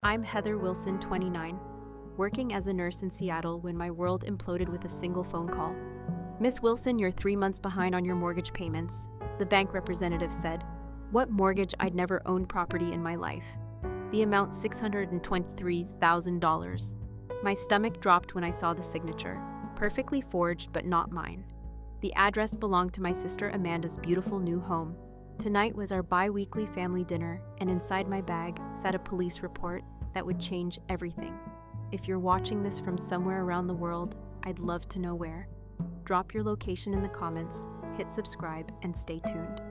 I'm Heather Wilson, 29, working as a nurse in Seattle when my world imploded with a single phone call. "Miss Wilson, you're 3 months behind on your mortgage payments," the bank representative said. What mortgage? I'd never owned property in my life. The amount $623,000. My stomach dropped when I saw the signature. Perfectly forged, but not mine. The address belonged to my sister Amanda's beautiful new home. Tonight was our bi-weekly family dinner, and inside my bag sat a police report that would change everything. If you're watching this from somewhere around the world, I'd love to know where. Drop your location in the comments, hit subscribe, and stay tuned.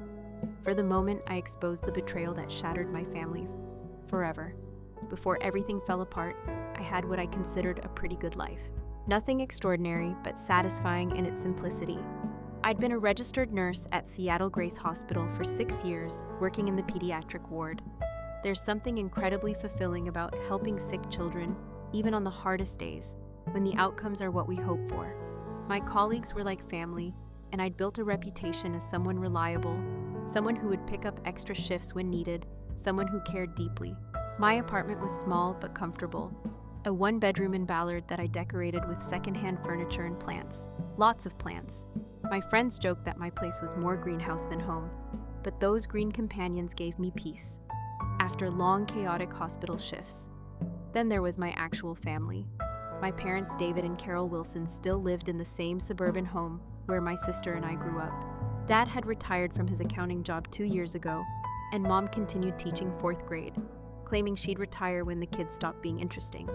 For the moment, I exposed the betrayal that shattered my family forever. Before everything fell apart, I had what I considered a pretty good life. Nothing extraordinary, but satisfying in its simplicity. I'd been a registered nurse at Seattle Grace Hospital for 6 years, working in the pediatric ward. There's something incredibly fulfilling about helping sick children, even on the hardest days, when the outcomes are what we hope for. My colleagues were like family, and I'd built a reputation as someone reliable, someone who would pick up extra shifts when needed, someone who cared deeply. My apartment was small but comfortable, a one-bedroom in Ballard that I decorated with secondhand furniture and plants. Lots of plants. My friends joked that my place was more greenhouse than home, but those green companions gave me peace. After long, chaotic hospital shifts. Then there was my actual family. My parents, David and Carol Wilson, still lived in the same suburban home where my sister and I grew up. Dad had retired from his accounting job 2 years ago, and Mom continued teaching 4th grade, claiming she'd retire when the kids stopped being interesting.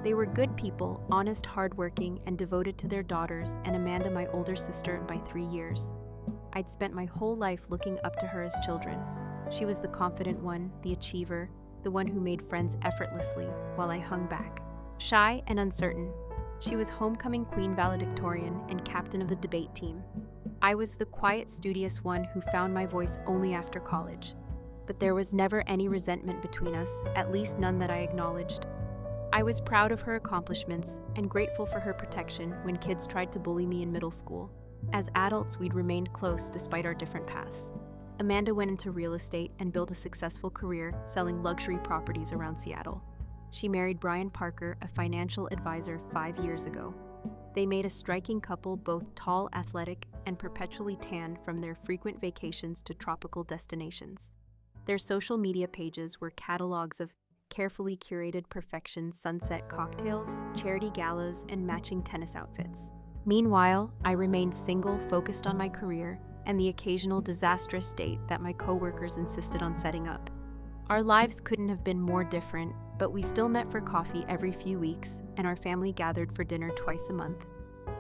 They were good people, honest, hardworking, and devoted to their daughters and Amanda, my older sister, by 3 years. I'd spent my whole life looking up to her as children. She was the confident one, the achiever, the one who made friends effortlessly while I hung back. Shy and uncertain, she was homecoming queen valedictorian and captain of the debate team. I was the quiet, studious one who found my voice only after college. But there was never any resentment between us, at least none that I acknowledged. I was proud of her accomplishments and grateful for her protection when kids tried to bully me in middle school. As adults, we'd remained close despite our different paths. Amanda went into real estate and built a successful career selling luxury properties around Seattle. She married Brian Parker, a financial advisor, 5 years ago. They made a striking couple, both tall, athletic, and perpetually tan from their frequent vacations to tropical destinations. Their social media pages were catalogs of carefully curated perfection, sunset cocktails, charity galas, and matching tennis outfits. Meanwhile, I remained single, focused on my career, and the occasional disastrous date that my coworkers insisted on setting up. Our lives couldn't have been more different, but we still met for coffee every few weeks, and our family gathered for dinner twice a month.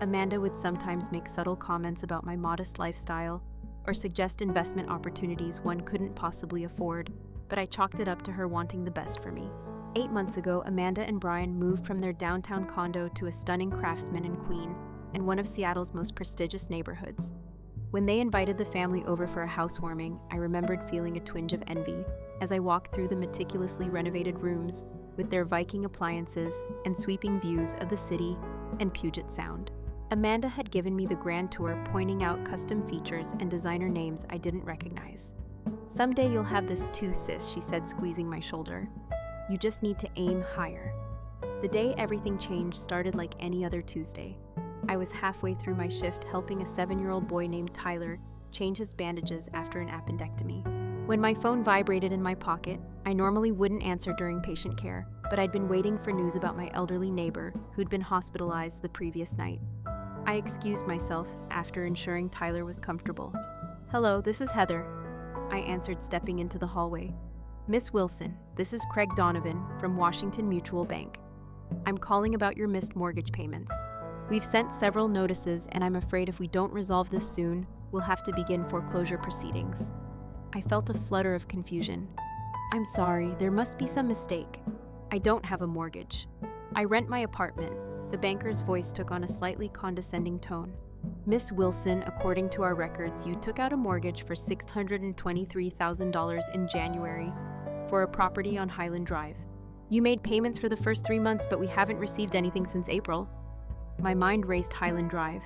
Amanda would sometimes make subtle comments about my modest lifestyle or suggest investment opportunities one couldn't possibly afford, but I chalked it up to her wanting the best for me. 8 months ago, Amanda and Brian moved from their downtown condo to a stunning Craftsman in Queen and one of Seattle's most prestigious neighborhoods. When they invited the family over for a housewarming, I remembered feeling a twinge of envy as I walked through the meticulously renovated rooms with their Viking appliances and sweeping views of the city and Puget Sound. Amanda had given me the grand tour, pointing out custom features and designer names I didn't recognize. "Someday you'll have this too, sis," she said, squeezing my shoulder. "You just need to aim higher." The day everything changed started like any other Tuesday. I was halfway through my shift helping a 7-year-old boy named Tyler change his bandages after an appendectomy. When my phone vibrated in my pocket, I normally wouldn't answer during patient care, but I'd been waiting for news about my elderly neighbor who'd been hospitalized the previous night. I excused myself after ensuring Tyler was comfortable. "Hello, this is Heather," I answered, stepping into the hallway. "Miss Wilson, this is Craig Donovan from Washington Mutual Bank. I'm calling about your missed mortgage payments. We've sent several notices, and I'm afraid if we don't resolve this soon, we'll have to begin foreclosure proceedings." I felt a flutter of confusion. "I'm sorry, there must be some mistake. I don't have a mortgage. I rent my apartment." The banker's voice took on a slightly condescending tone. "Miss Wilson, according to our records, you took out a mortgage for $623,000 in January for a property on Highland Drive. You made payments for the first 3 months, but we haven't received anything since April." My mind raced. Highland Drive.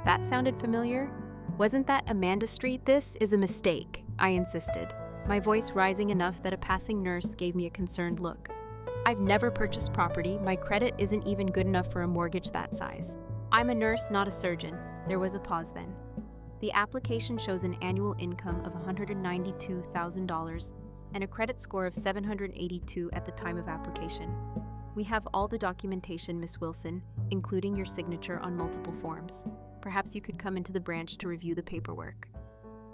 That sounded familiar. "Wasn't that Amanda Street? This is a mistake," I insisted, my voice rising enough that a passing nurse gave me a concerned look. I've never purchased property. My credit isn't even good enough for a mortgage that size. I'm a nurse, not a surgeon. There was a pause then. The application shows an annual income of $192,000 and a credit score of 782 at the time of application. We have all the documentation, Miss Wilson, including your signature on multiple forms. Perhaps you could come into the branch to review the paperwork.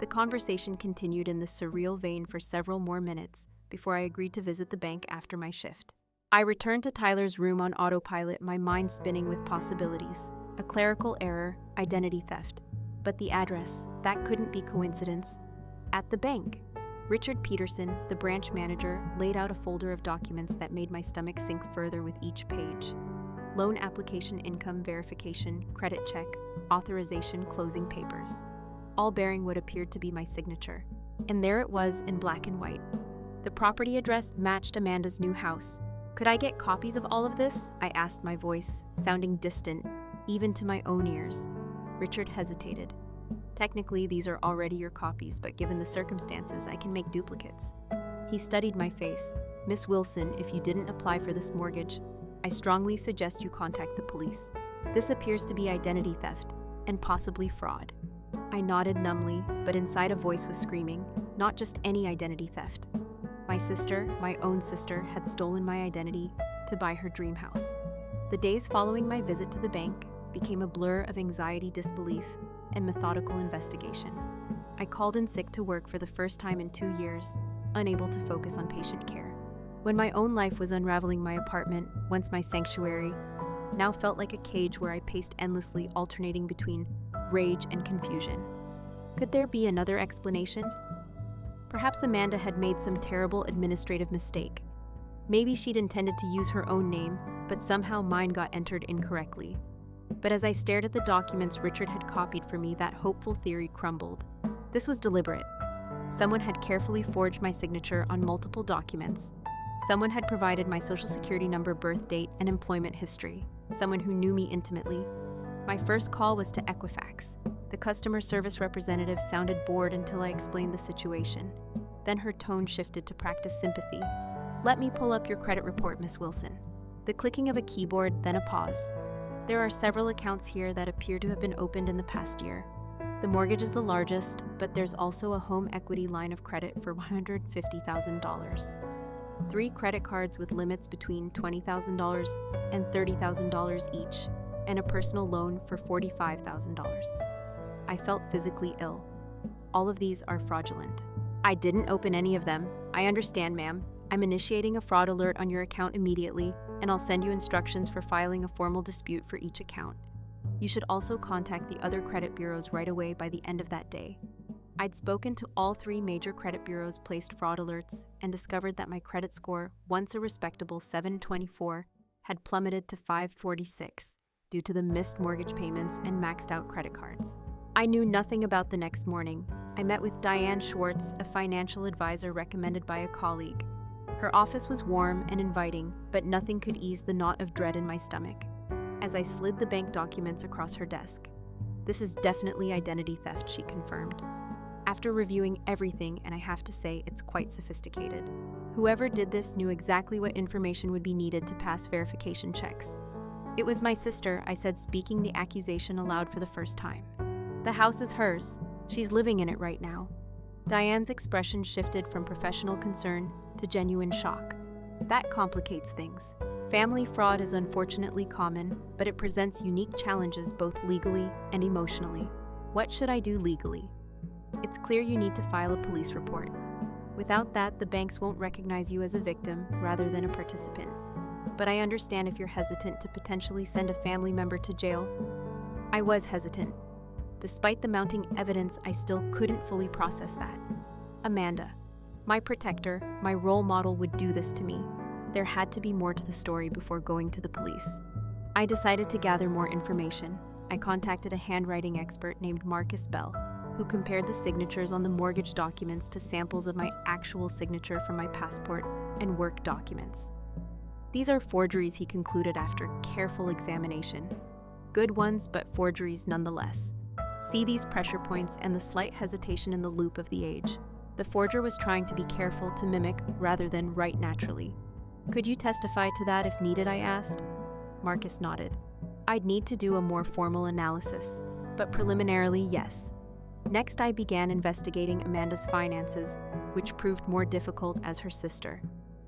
The conversation continued in this surreal vein for several more minutes before I agreed to visit the bank after my shift. I returned to Tyler's room on autopilot, my mind spinning with possibilities. A clerical error, identity theft. But the address, that couldn't be coincidence. At the bank, Richard Peterson, the branch manager, laid out a folder of documents that made my stomach sink further with each page. Loan application, income verification, credit check, authorization, closing papers, all bearing what appeared to be my signature. And there it was in black and white. The property address matched Amanda's new house. Could I get copies of all of this? I asked, my voice sounding distant, even to my own ears. Richard hesitated. Technically, these are already your copies, but given the circumstances, I can make duplicates. He studied my face. Miss Wilson, if you didn't apply for this mortgage, I strongly suggest you contact the police. This appears to be identity theft, and possibly fraud. I nodded numbly, but inside a voice was screaming, not just any identity theft. My sister, my own sister, had stolen my identity to buy her dream house. The days following my visit to the bank became a blur of anxiety, disbelief, and methodical investigation. I called in sick to work for the first time in 2 years, unable to focus on patient care. When my own life was unraveling, my apartment, once my sanctuary, now felt like a cage where I paced endlessly, alternating between rage and confusion. Could there be another explanation? Perhaps Amanda had made some terrible administrative mistake. Maybe she'd intended to use her own name, but somehow mine got entered incorrectly. But as I stared at the documents Richard had copied for me, that hopeful theory crumbled. This was deliberate. Someone had carefully forged my signature on multiple documents. Someone had provided my social security number, birth date, and employment history. Someone who knew me intimately. My first call was to Equifax. The customer service representative sounded bored until I explained the situation. Then her tone shifted to practice sympathy. Let me pull up your credit report, Miss Wilson. The clicking of a keyboard, then a pause. There are several accounts here that appear to have been opened in the past year. The mortgage is the largest, but there's also a home equity line of credit for $150,000. 3 credit cards with limits between $20,000 and $30,000 each, and a personal loan for $45,000. I felt physically ill. All of these are fraudulent. I didn't open any of them. I understand, ma'am. I'm initiating a fraud alert on your account immediately, and I'll send you instructions for filing a formal dispute for each account. You should also contact the other credit bureaus right away by the end of that day. I'd spoken to all 3 major credit bureaus, placed fraud alerts, and discovered that my credit score, once a respectable 724, had plummeted to 546 due to the missed mortgage payments and maxed out credit cards. I knew nothing about the next morning. I met with Diane Schwartz, a financial advisor recommended by a colleague. Her office was warm and inviting, but nothing could ease the knot of dread in my stomach as I slid the bank documents across her desk. This is definitely identity theft, she confirmed. After reviewing everything, and I have to say, it's quite sophisticated. Whoever did this knew exactly what information would be needed to pass verification checks. It was my sister, I said, speaking the accusation aloud for the first time. The house is hers. She's living in it right now. Diane's expression shifted from professional concern to genuine shock. That complicates things. Family fraud is unfortunately common, but it presents unique challenges both legally and emotionally. What should I do legally? It's clear you need to file a police report. Without that, the banks won't recognize you as a victim rather than a participant. But I understand if you're hesitant to potentially send a family member to jail. I was hesitant. Despite the mounting evidence, I still couldn't fully process that. Amanda, my protector, my role model, would do this to me. There had to be more to the story before going to the police. I decided to gather more information. I contacted a handwriting expert named Marcus Bell, who compared the signatures on the mortgage documents to samples of my actual signature from my passport and work documents. These are forgeries, he concluded after careful examination. Good ones, but forgeries nonetheless. See these pressure points and the slight hesitation in the loop of the age. The forger was trying to be careful to mimic rather than write naturally. Could you testify to that if needed, I asked. Marcus nodded. I'd need to do a more formal analysis, but preliminarily, yes. Next, I began investigating Amanda's finances, which proved more difficult as her sister.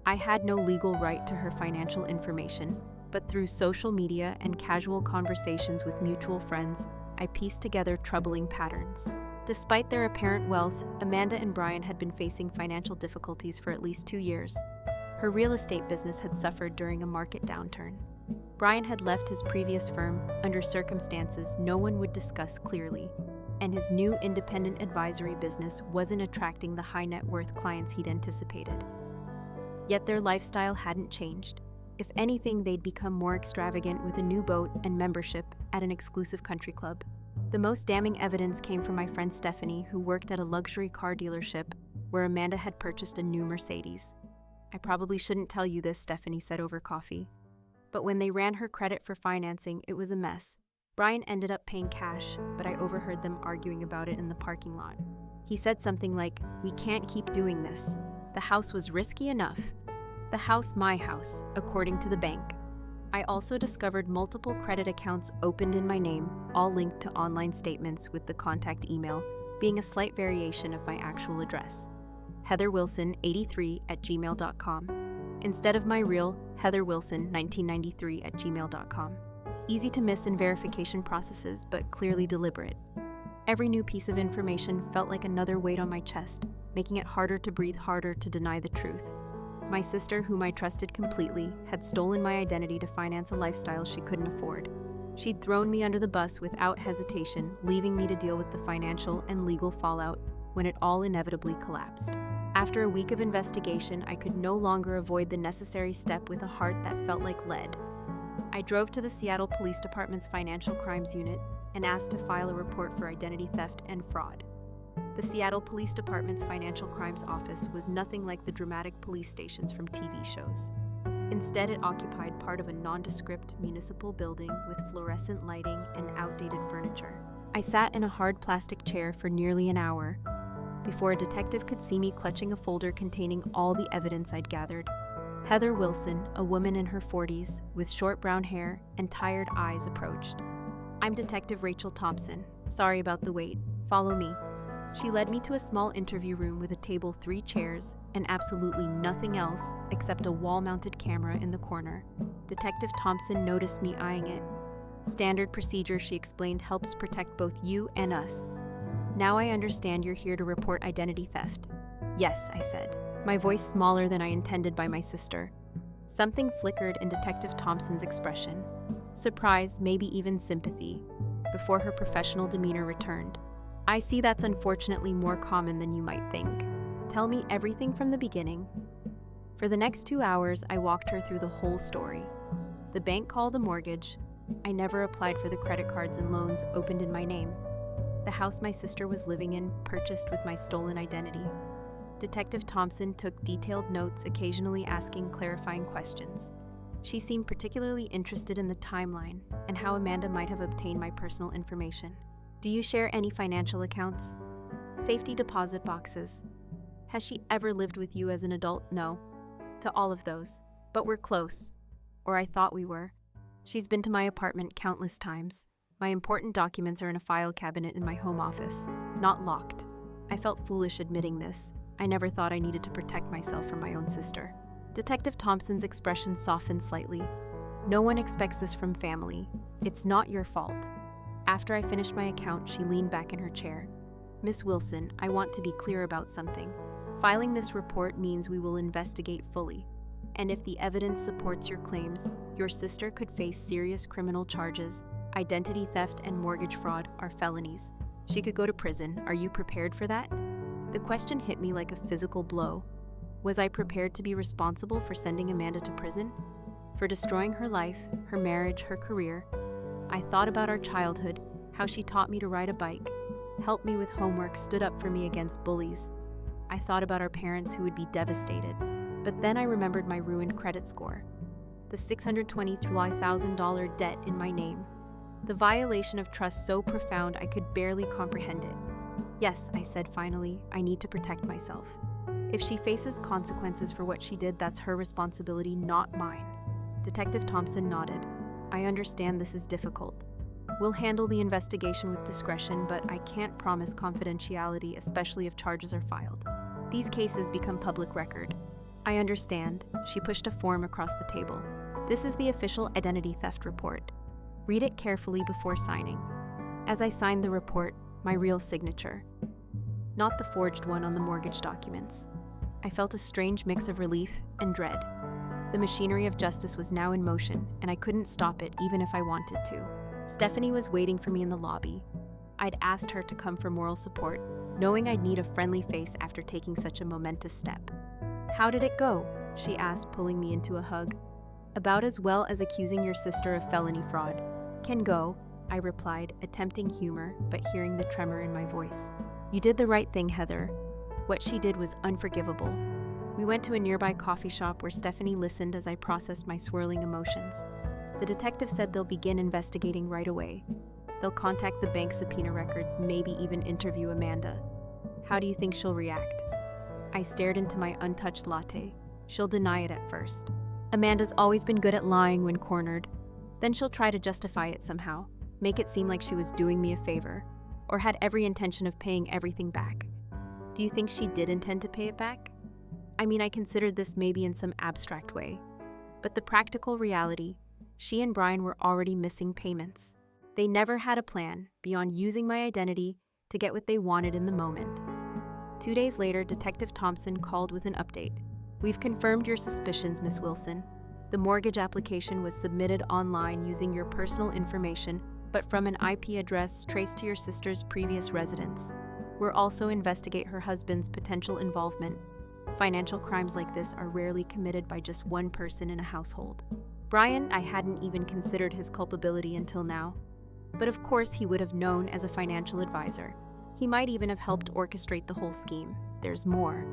I had no legal right to her financial information, but through social media and casual conversations with mutual friends, I pieced together troubling patterns. Despite their apparent wealth, Amanda and Brian had been facing financial difficulties for at least 2 years. Her real estate business had suffered during a market downturn. Brian had left his previous firm under circumstances no one would discuss clearly, and his new independent advisory business wasn't attracting the high net worth clients he'd anticipated. Yet their lifestyle hadn't changed. If anything, they'd become more extravagant with a new boat and membership at an exclusive country club. The most damning evidence came from my friend Stephanie, who worked at a luxury car dealership where Amanda had purchased a new Mercedes. I probably shouldn't tell you this, Stephanie said over coffee. But when they ran her credit for financing, it was a mess. Brian ended up paying cash, but I overheard them arguing about it in the parking lot. He said something like, "We can't keep doing this. The house was risky enough. The house, my house, according to the bank." I also discovered multiple credit accounts opened in my name, all linked to online statements with the contact email being a slight variation of my actual address. heatherwilson83@gmail.com, instead of my real heatherwilson1993@gmail.com. Easy to miss in verification processes, but clearly deliberate. Every new piece of information felt like another weight on my chest, making it harder to breathe, harder to deny the truth. My sister, whom I trusted completely, had stolen my identity to finance a lifestyle she couldn't afford. She'd thrown me under the bus without hesitation, leaving me to deal with the financial and legal fallout when it all inevitably collapsed. After a week of investigation, I could no longer avoid the necessary step with a heart that felt like lead. I drove to the Seattle Police Department's Financial Crimes Unit and asked to file a report for identity theft and fraud. The Seattle Police Department's Financial Crimes Office was nothing like the dramatic police stations from TV shows. Instead, it occupied part of a nondescript municipal building with fluorescent lighting and outdated furniture. I sat in a hard plastic chair for nearly an hour before a detective could see me clutching a folder containing all the evidence I'd gathered. Heather Wilson, a woman in her 40s with short brown hair and tired eyes, approached. "I'm Detective Rachel Thompson. Sorry about the wait. Follow me." She led me to a small interview room with a table, 3 chairs, and absolutely nothing else except a wall-mounted camera in the corner. Detective Thompson noticed me eyeing it. "Standard procedure," she explained, "helps protect both you and us. Now I understand you're here to report identity theft." "Yes," I said, my voice smaller than I intended by my sister. Something flickered in Detective Thompson's expression. Surprise, maybe even sympathy, before her professional demeanor returned. "I see that's unfortunately more common than you might think. Tell me everything from the beginning." For the next 2 hours, I walked her through the whole story. The bank called the mortgage. I never applied for the credit cards and loans opened in my name. The house my sister was living in, purchased with my stolen identity. Detective Thompson took detailed notes, occasionally asking clarifying questions. She seemed particularly interested in the timeline and how Amanda might have obtained my personal information. "Do you share any financial accounts? Safety deposit boxes? Has she ever lived with you as an adult?" "No, to all of those. But we're close. Or I thought we were. She's been to my apartment countless times. My important documents are in a file cabinet in my home office, not locked." I felt foolish admitting this. I never thought I needed to protect myself from my own sister. Detective Thompson's expression softened slightly. "No one expects this from family. It's not your fault." After I finished my account, she leaned back in her chair. "Miss Wilson, I want to be clear about something. Filing this report means we will investigate fully. And if the evidence supports your claims, your sister could face serious criminal charges. Identity theft and mortgage fraud are felonies. She could go to prison. Are you prepared for that?" The question hit me like a physical blow. Was I prepared to be responsible for sending Amanda to prison? For destroying her life, her marriage, her career? I thought about our childhood, how she taught me to ride a bike, helped me with homework, stood up for me against bullies. I thought about our parents who would be devastated. But then I remembered my ruined credit score, the $623,000 debt in my name, the violation of trust so profound I could barely comprehend it. "Yes," I said finally, "I need to protect myself." If she faces consequences for what she did, that's her responsibility, not mine. Detective Thompson nodded. I understand this is difficult. We'll handle the investigation with discretion, but I can't promise confidentiality, especially if charges are filed. These cases become public record. I understand. She pushed a form across the table. This is the official identity theft report. Read it carefully before signing. As I signed the report, my real signature, not the forged one on the mortgage documents, I felt a strange mix of relief and dread. The machinery of justice was now in motion, and I couldn't stop it even if I wanted to. Stephanie was waiting for me in the lobby. I'd asked her to come for moral support, knowing I'd need a friendly face after taking such a momentous step. How did it go? She asked, pulling me into a hug. About as well as accusing your sister of felony fraud. Can go, I replied, attempting humor, but hearing the tremor in my voice. You did the right thing, Heather. What she did was unforgivable. We went to a nearby coffee shop where Stephanie listened as I processed my swirling emotions. The detective said they'll begin investigating right away. They'll contact the bank subpoena records, maybe even interview Amanda. How do you think she'll react? I stared into my untouched latte. She'll deny it at first. Amanda's always been good at lying when cornered. Then she'll try to justify it somehow, make it seem like she was doing me a favor, or had every intention of paying everything back. Do you think she did intend to pay it back? I mean, I considered this maybe in some abstract way. But the practical reality, she and Brian were already missing payments. They never had a plan beyond using my identity to get what they wanted in the moment. 2 days later, Detective Thompson called with an update. We've confirmed your suspicions, Miss Wilson. The mortgage application was submitted online using your personal information, but from an IP address traced to your sister's previous residence. We'll also investigate her husband's potential involvement. Financial crimes like this are rarely committed by just one person in a household. Brian, I hadn't even considered his culpability until now. But of course he would have known as a financial advisor. He might even have helped orchestrate the whole scheme. There's more.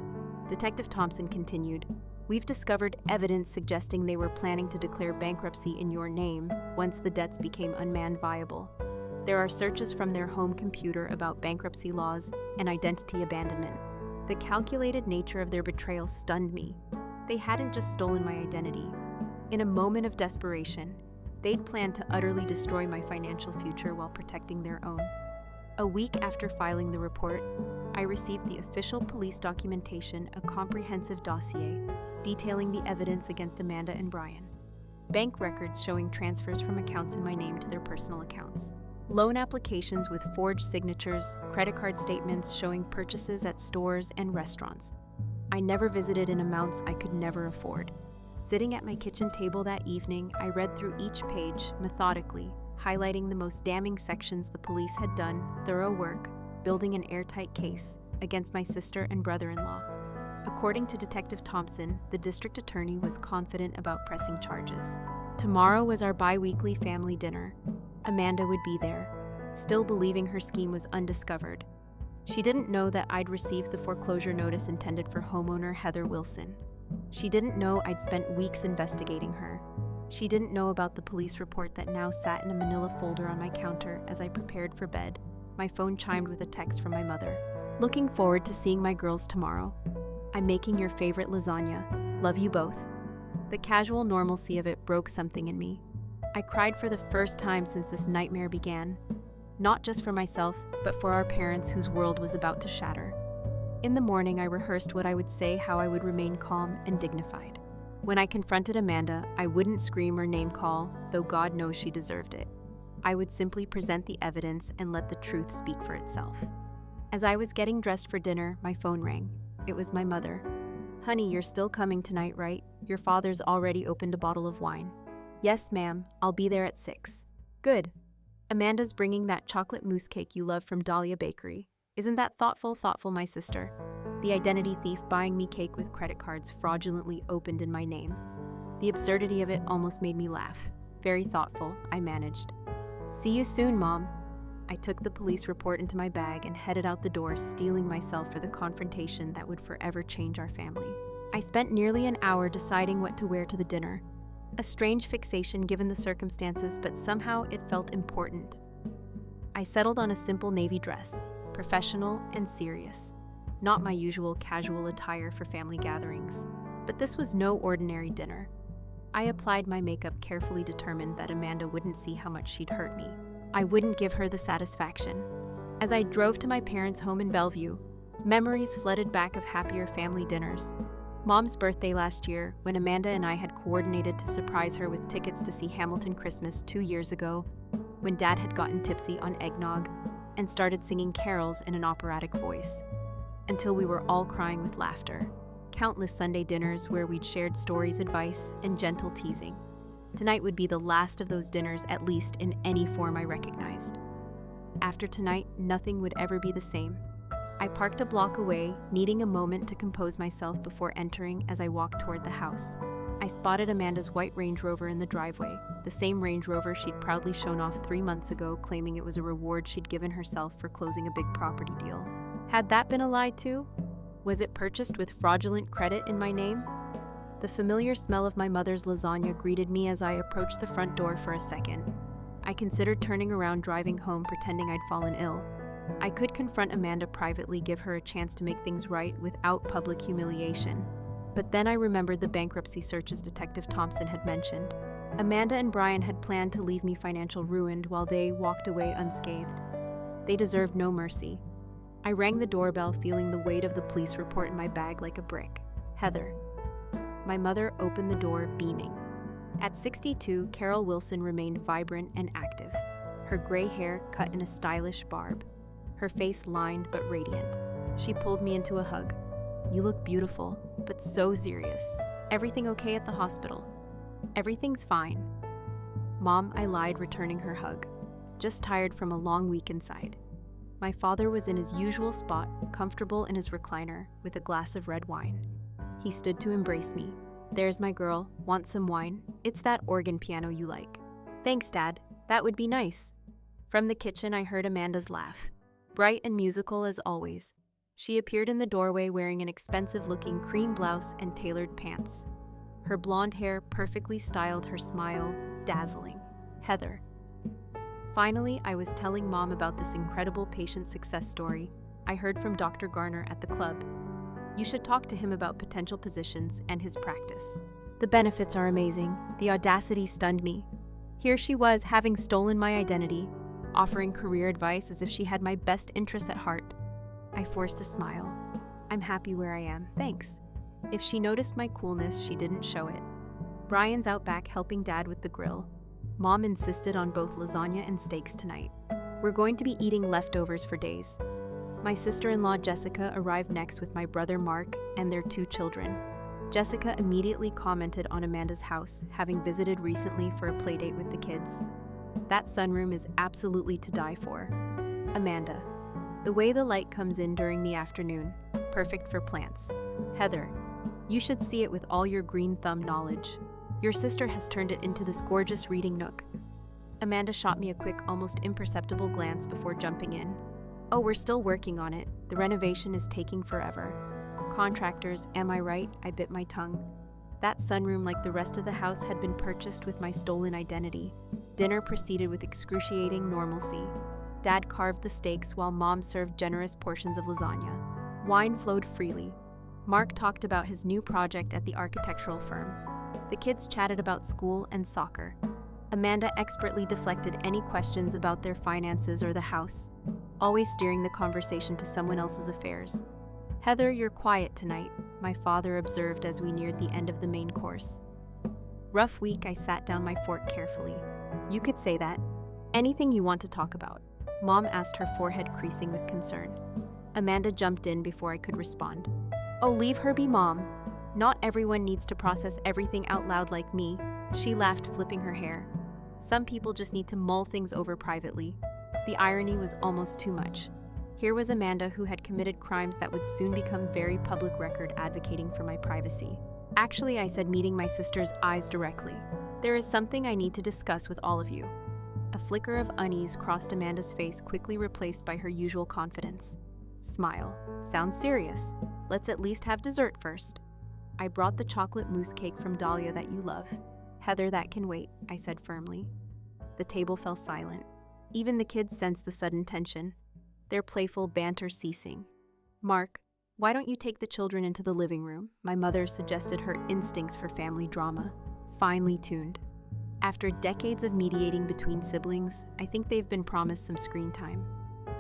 Detective Thompson continued. We've discovered evidence suggesting they were planning to declare bankruptcy in your name once the debts became unmanned viable. There are searches from their home computer about bankruptcy laws and identity abandonment. The calculated nature of their betrayal stunned me. They hadn't just stolen my identity. In a moment of desperation, they'd planned to utterly destroy my financial future while protecting their own. A week after filing the report, I received the official police documentation, a comprehensive dossier detailing the evidence against Amanda and Brian. Bank records showing transfers from accounts in my name to their personal accounts. Loan applications with forged signatures, credit card statements showing purchases at stores and restaurants. I never visited in amounts I could never afford. Sitting at my kitchen table that evening, I read through each page methodically, highlighting the most damning sections. The police had done thorough work, building an airtight case against my sister and brother-in-law. According to Detective Thompson, the district attorney was confident about pressing charges. Tomorrow was our bi-weekly family dinner. Amanda would be there, still believing her scheme was undiscovered. She didn't know that I'd received the foreclosure notice intended for homeowner Heather Wilson. She didn't know I'd spent weeks investigating her. She didn't know about the police report that now sat in a manila folder on my counter as I prepared for bed. My phone chimed with a text from my mother. Looking forward to seeing my girls tomorrow. I'm making your favorite lasagna. Love you both. The casual normalcy of it broke something in me. I cried for the first time since this nightmare began. Not just for myself, but for our parents whose world was about to shatter. In the morning, I rehearsed what I would say, how I would remain calm and dignified. When I confronted Amanda, I wouldn't scream or name call, though God knows she deserved it. I would simply present the evidence and let the truth speak for itself. As I was getting dressed for dinner, my phone rang. It was my mother. Honey, you're still coming tonight, right? Your father's already opened a bottle of wine. Yes, ma'am. I'll be there at 6. Good. Amanda's bringing that chocolate mousse cake you love from Dahlia Bakery. Isn't that thoughtful, my sister? The identity thief buying me cake with credit cards fraudulently opened in my name. The absurdity of it almost made me laugh. Very thoughtful, I managed. See you soon, Mom. I took the police report into my bag and headed out the door, steeling myself for the confrontation that would forever change our family. I spent nearly an hour deciding what to wear to the dinner. A strange fixation given the circumstances, but somehow it felt important. I settled on a simple navy dress, professional and serious. not my usual casual attire for family gatherings. But this was no ordinary dinner. I applied my makeup, carefully determined that Amanda wouldn't see how much she'd hurt me. I wouldn't give her the satisfaction. As I drove to my parents' home in Bellevue, memories flooded back of happier family dinners. Mom's birthday last year, when Amanda and I had coordinated to surprise her with tickets to see Hamilton Christmas 2 years ago, when Dad had gotten tipsy on eggnog and started singing carols in an operatic voice, until we were all crying with laughter. Countless Sunday dinners where we'd shared stories, advice, and gentle teasing. Tonight would be the last of those dinners, at least in any form I recognized. After tonight, nothing would ever be the same. I parked a block away, needing a moment to compose myself before entering. As I walked toward the house, I spotted Amanda's white Range Rover in the driveway, the same Range Rover she'd proudly shown off 3 months ago, claiming it was a reward she'd given herself for closing a big property deal. Had that been a lie too? Was it purchased with fraudulent credit in my name? The familiar smell of my mother's lasagna greeted me as I approached the front door. For a second, I considered turning around, driving home, pretending I'd fallen ill. I could confront Amanda privately, give her a chance to make things right without public humiliation. But then I remembered the bankruptcy searches Detective Thompson had mentioned. Amanda and Brian had planned to leave me financial ruined while they walked away unscathed. They deserved no mercy. I rang the doorbell, feeling the weight of the police report in my bag like a brick. Heather. My mother opened the door, beaming. At 62, Carol Wilson remained vibrant and active, her gray hair cut in a stylish barb, her face lined but radiant. She pulled me into a hug. "You look beautiful, but so serious. Everything okay at the hospital?" "Everything's fine." "Mom," I lied, returning her hug. "Just tired from a long week inside." My father was in his usual spot, comfortable in his recliner, with a glass of red wine. He stood to embrace me. "There's my girl. Want some wine? It's that organ piano you like." "Thanks, Dad. That would be nice." From the kitchen, I heard Amanda's laugh, bright and musical as always. She appeared in the doorway wearing an expensive-looking cream blouse and tailored pants. Her blonde hair perfectly styled, her smile dazzling. "Heather." Finally, I was telling Mom about this incredible patient success story I heard from Dr. Garner at the club. "You should talk to him about potential positions and his practice. The benefits are amazing." The audacity stunned me. Here she was, having stolen my identity, offering career advice as if she had my best interests at heart. I forced a smile. "I'm happy where I am, thanks." If she noticed my coolness, she didn't show it. Brian's out back helping Dad with the grill. Mom insisted on both lasagna and steaks tonight. We're going to be eating leftovers for days. My sister-in-law Jessica arrived next with my brother Mark and their 2 children. Jessica immediately commented on Amanda's house, having visited recently for a playdate with the kids. "That sunroom is absolutely to die for." Amanda. "The way the light comes in during the afternoon, perfect for plants." Heather. "You should see it with all your green thumb knowledge. Your sister has turned it into this gorgeous reading nook." Amanda shot me a quick, almost imperceptible glance before jumping in. "Oh, we're still working on it. The renovation is taking forever." Contractors, am I right? I bit my tongue. That sunroom, like the rest of the house, had been purchased with my stolen identity. Dinner proceeded with excruciating normalcy. Dad carved the steaks while Mom served generous portions of lasagna. Wine flowed freely. Mark talked about his new project at the architectural firm. The kids chatted about school and soccer. Amanda expertly deflected any questions about their finances or the house, always steering the conversation to someone else's affairs. "Heather, you're quiet tonight," my father observed as we neared the end of the main course. "Rough week," I sat down my fork carefully. "You could say that. Anything you want to talk about?" Mom asked, her forehead creasing with concern. Amanda jumped in before I could respond. "Oh, leave her be, Mom. Not everyone needs to process everything out loud like me." She laughed, flipping her hair. "Some people just need to mull things over privately." The irony was almost too much. Here was Amanda, who had committed crimes that would soon become very public record, advocating for my privacy. "Actually," I said, meeting my sister's eyes directly, "there is something I need to discuss with all of you." A flicker of unease crossed Amanda's face, quickly replaced by her usual confidence. "Smile. Sounds serious. Let's at least have dessert first." "I brought the chocolate mousse cake from Dahlia that you love." "Heather, that can wait," I said firmly. The table fell silent. Even the kids sensed the sudden tension, their playful banter ceasing. "Mark, Why don't you take the children into the living room? My mother suggested, her instincts for family drama finely tuned. After decades of mediating between siblings, I think they've been promised some screen time.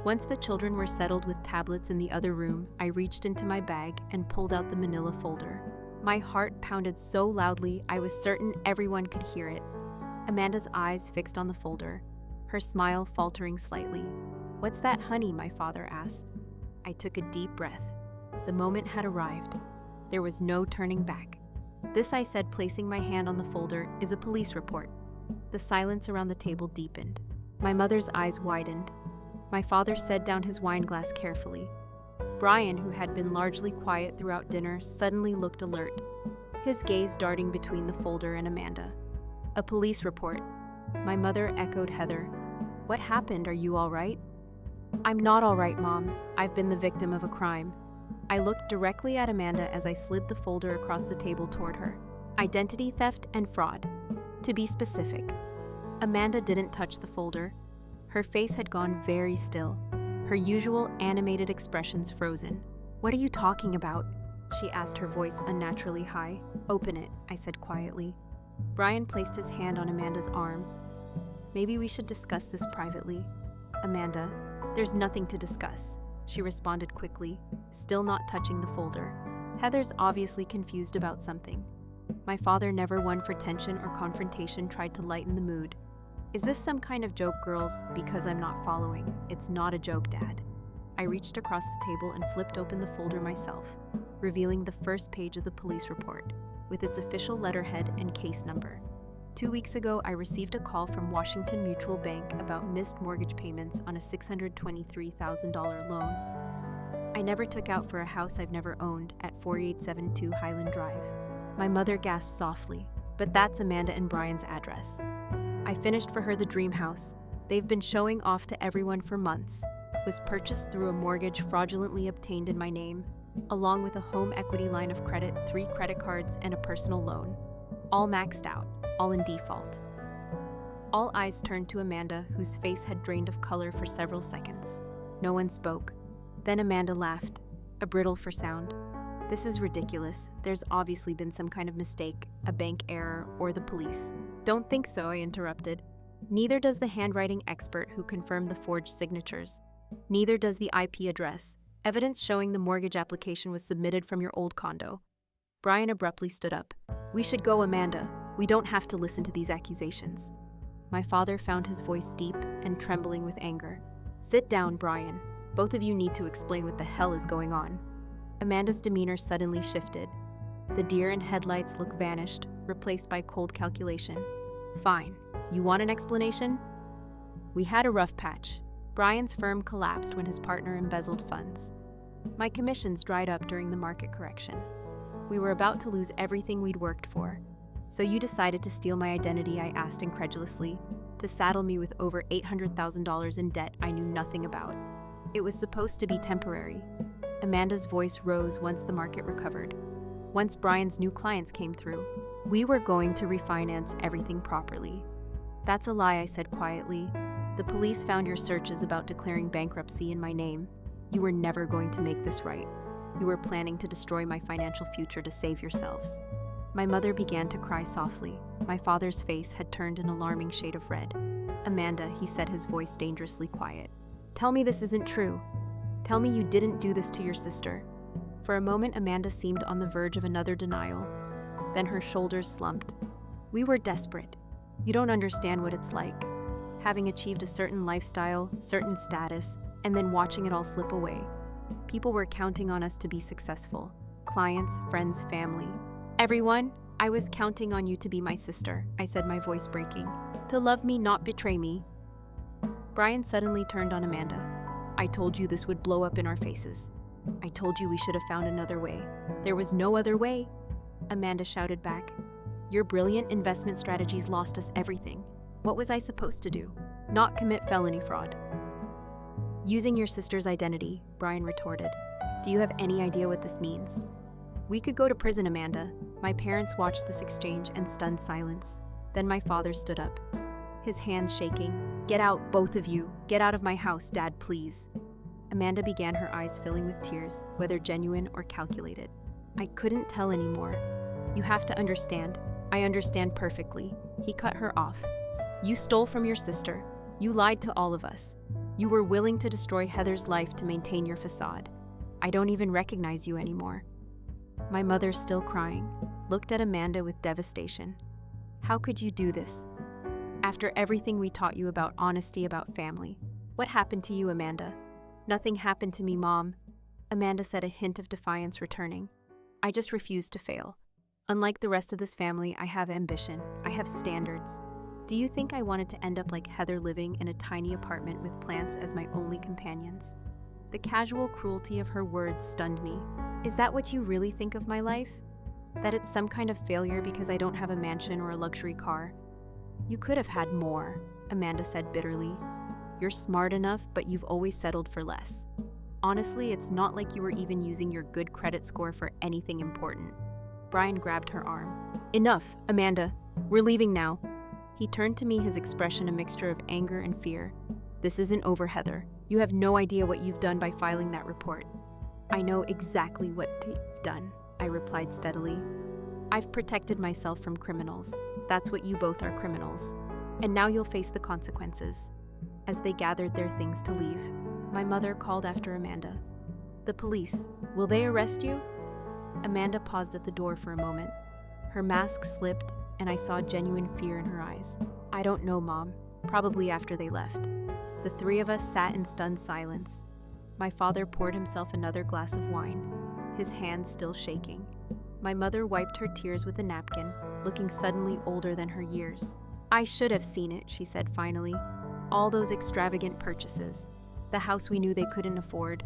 Once the children were settled with tablets in the other room, I reached into my bag and pulled out the manila folder. My heart pounded so loudly I was certain everyone could hear it. Amanda's eyes fixed on the folder, her smile faltering slightly. "What's that, honey?" my father asked. I took a deep breath. The moment had arrived. There was no turning back. "This," I said, placing my hand on the folder, "is a police report." The silence around the table deepened. My mother's eyes widened. My father set down his wine glass carefully. Brian, who had been largely quiet throughout dinner, suddenly looked alert, his gaze darting between the folder and Amanda. "A police report." My mother echoed Heather. "What happened? Are you all right?" "I'm not all right, Mom. I've been the victim of a crime." I looked directly at Amanda as I slid the folder across the table toward her. "Identity theft and fraud. To be specific." Amanda didn't touch the folder. Her face had gone very still, her usual animated expressions frozen. "What are you talking about?" she asked, her voice unnaturally high. "Open it," I said quietly. Brian placed his hand on Amanda's arm. "Maybe we should discuss this privately." "Amanda, there's nothing to discuss," she responded quickly, still not touching the folder. Heather's obviously confused about something. My father, never one for tension or confrontation, tried to lighten the mood. "Is this some kind of joke, girls? Because I'm not following." "It's not a joke, Dad." I reached across the table and flipped open the folder myself, revealing the first page of the police report, with its official letterhead and case number. 2 weeks ago, I received a call from Washington Mutual Bank about missed mortgage payments on a $623,000 loan I never took out for a house I've never owned at 4872 Highland Drive. My mother gasped softly, "But that's Amanda and Brian's address." I finished for her the dream house they've been showing off to everyone for months. Was purchased through a mortgage fraudulently obtained in my name, along with a home equity line of credit, 3 credit cards, and a personal loan. All maxed out, all in default. All eyes turned to Amanda, whose face had drained of color for several seconds. No one spoke. Then Amanda laughed, a brittle for sound. "This is ridiculous. There's obviously been some kind of mistake, a bank error, or the police." "Don't think so," I interrupted. "Neither does the handwriting expert who confirmed the forged signatures. Neither does the IP address, evidence showing the mortgage application was submitted from your old condo." Brian abruptly stood up. "We should go, Amanda. We don't have to listen to these accusations." My father found his voice deep and trembling with anger. "Sit down, Brian. Both of you need to explain what the hell is going on." Amanda's demeanor suddenly shifted. The deer in headlights look vanished, replaced by cold calculation. "Fine. You want an explanation?" "We had a rough patch. Brian's firm collapsed when his partner embezzled funds. My commissions dried up during the market correction. We were about to lose everything we'd worked for. So you decided to steal my identity," I asked incredulously, "to saddle me with over $800,000 in debt I knew nothing about. It was supposed to be temporary." Amanda's voice rose once the market recovered. Once Brian's new clients came through, we were going to refinance everything properly. "That's a lie," I said quietly. "The police found your searches about declaring bankruptcy in my name. You were never going to make this right. You were planning to destroy my financial future to save yourselves." My mother began to cry softly. My father's face had turned an alarming shade of red. "Amanda," he said, his voice dangerously quiet. "Tell me this isn't true. Tell me you didn't do this to your sister." For a moment, Amanda seemed on the verge of another denial. Then her shoulders slumped. "We were desperate. You don't understand what it's like. Having achieved a certain lifestyle, certain status, and then watching it all slip away. People were counting on us to be successful. Clients, friends, family. Everyone, I was counting on you to be my sister," I said, my voice breaking. "To love me, not betray me." Brian suddenly turned on Amanda. "I told you this would blow up in our faces. I told you we should have found another way." "There was no other way," Amanda shouted back. "Your brilliant investment strategies lost us everything. What was I supposed to do? Not commit felony fraud." "Using your sister's identity," Brian retorted. "Do you have any idea what this means?" "We could go to prison, Amanda." My parents watched this exchange in stunned silence. Then my father stood up, his hands shaking. "Get out, both of you. Get out of my house, Dad, please." Amanda began, her eyes filling with tears, whether genuine or calculated. I couldn't tell anymore. You have to understand. I understand perfectly. He cut her off. You stole from your sister. You lied to all of us. You were willing to destroy Heather's life to maintain your facade. I don't even recognize you anymore. My mother, still crying, looked at Amanda with devastation. How could you do this? After everything we taught you about honesty, about family. What happened to you, Amanda? Nothing happened to me, Mom. Amanda said, a hint of defiance returning. I just refused to fail. Unlike the rest of this family, I have ambition. I have standards. Do you think I wanted to end up like Heather, living in a tiny apartment with plants as my only companions? The casual cruelty of her words stunned me. Is that what you really think of my life? That it's some kind of failure because I don't have a mansion or a luxury car? You could have had more, Amanda said bitterly. You're smart enough, but you've always settled for less. Honestly, it's not like you were even using your good credit score for anything important. Brian grabbed her arm. Enough, Amanda. We're leaving now. He turned to me, his expression a mixture of anger and fear. This isn't over, Heather. You have no idea what you've done by filing that report. I know exactly what you've done, I replied steadily. I've protected myself from criminals. That's what you both are, criminals. And now you'll face the consequences. As they gathered their things to leave, my mother called after Amanda. The police. Will they arrest you? Amanda paused at the door for a moment. Her mask slipped, and I saw genuine fear in her eyes. I don't know, Mom. Probably after they left. The three of us sat in stunned silence. My father poured himself another glass of wine, his hands still shaking. My mother wiped her tears with a napkin, looking suddenly older than her years. I should have seen it, she said finally. All those extravagant purchases. The house we knew they couldn't afford.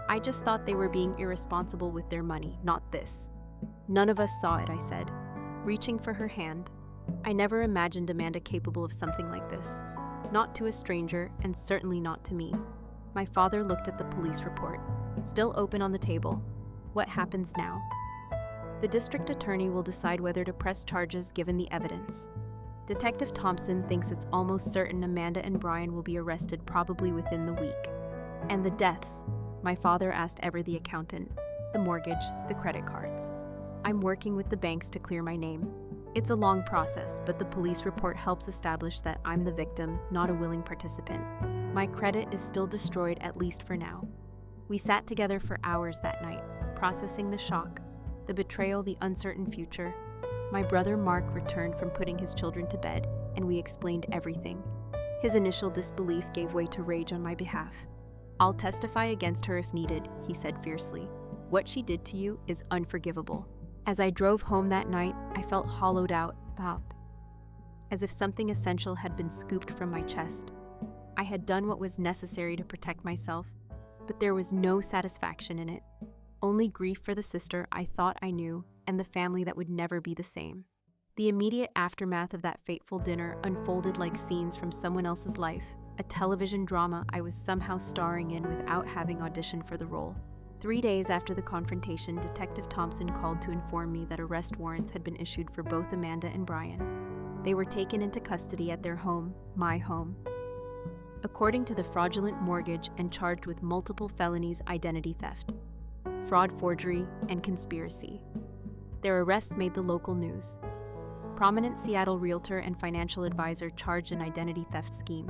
I just thought they were being irresponsible with their money, not this. None of us saw it, I said, reaching for her hand. I never imagined Amanda capable of something like this. Not to a stranger, and certainly not to me. My father looked at the police report, still open on the table. What happens now? The district attorney will decide whether to press charges given the evidence. Detective Thompson thinks it's almost certain Amanda and Brian will be arrested probably within the week. And the deaths? My father asked ever the accountant. The mortgage, the credit cards. I'm working with the banks to clear my name. It's a long process, but the police report helps establish that I'm the victim, not a willing participant. My credit is still destroyed, at least for now. We sat together for hours that night, processing the shock, the betrayal, the uncertain future. My brother Mark returned from putting his children to bed, and we explained everything. His initial disbelief gave way to rage on my behalf. I'll testify against her if needed, he said fiercely. What she did to you is unforgivable. As I drove home that night, I felt hollowed out, as if something essential had been scooped from my chest. I had done what was necessary to protect myself, but there was no satisfaction in it. Only grief for the sister I thought I knew, and the family that would never be the same. The immediate aftermath of that fateful dinner unfolded like scenes from someone else's life, a television drama I was somehow starring in without having auditioned for the role. 3 days after the confrontation, Detective Thompson called to inform me that arrest warrants had been issued for both Amanda and Brian. They were taken into custody at their home, my home. According to the fraudulent mortgage, and charged with multiple felonies: identity theft, fraud, forgery, and conspiracy. Their arrests made the local news. Prominent Seattle realtor and financial advisor charged in identity theft scheme.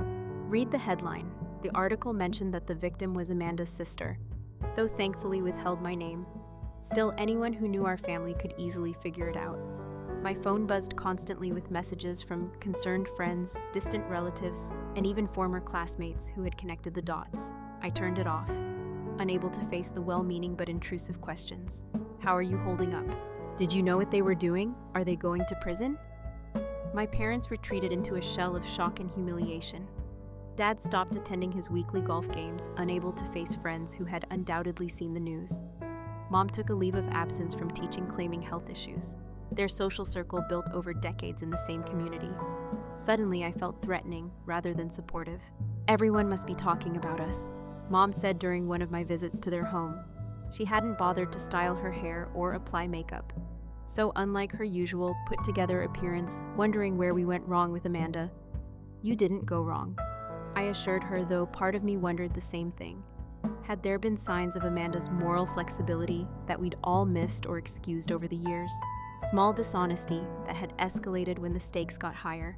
Read the headline. The article mentioned that the victim was Amanda's sister, though thankfully withheld my name. Still, anyone who knew our family could easily figure it out. My phone buzzed constantly with messages from concerned friends, distant relatives, and even former classmates who had connected the dots. I turned it off, unable to face the well-meaning but intrusive questions. How are you holding up? Did you know what they were doing? Are they going to prison? My parents retreated into a shell of shock and humiliation. Dad stopped attending his weekly golf games, unable to face friends who had undoubtedly seen the news. Mom took a leave of absence from teaching, claiming health issues. Their social circle built over decades in the same community. Suddenly, I felt threatening rather than supportive. Everyone must be talking about us, Mom said during one of my visits to their home. She hadn't bothered to style her hair or apply makeup. So unlike her usual put-together appearance, wondering where we went wrong with Amanda. You didn't go wrong, I assured her, though part of me wondered the same thing. Had there been signs of Amanda's moral flexibility that we'd all missed or excused over the years? Small dishonesty that had escalated when the stakes got higher.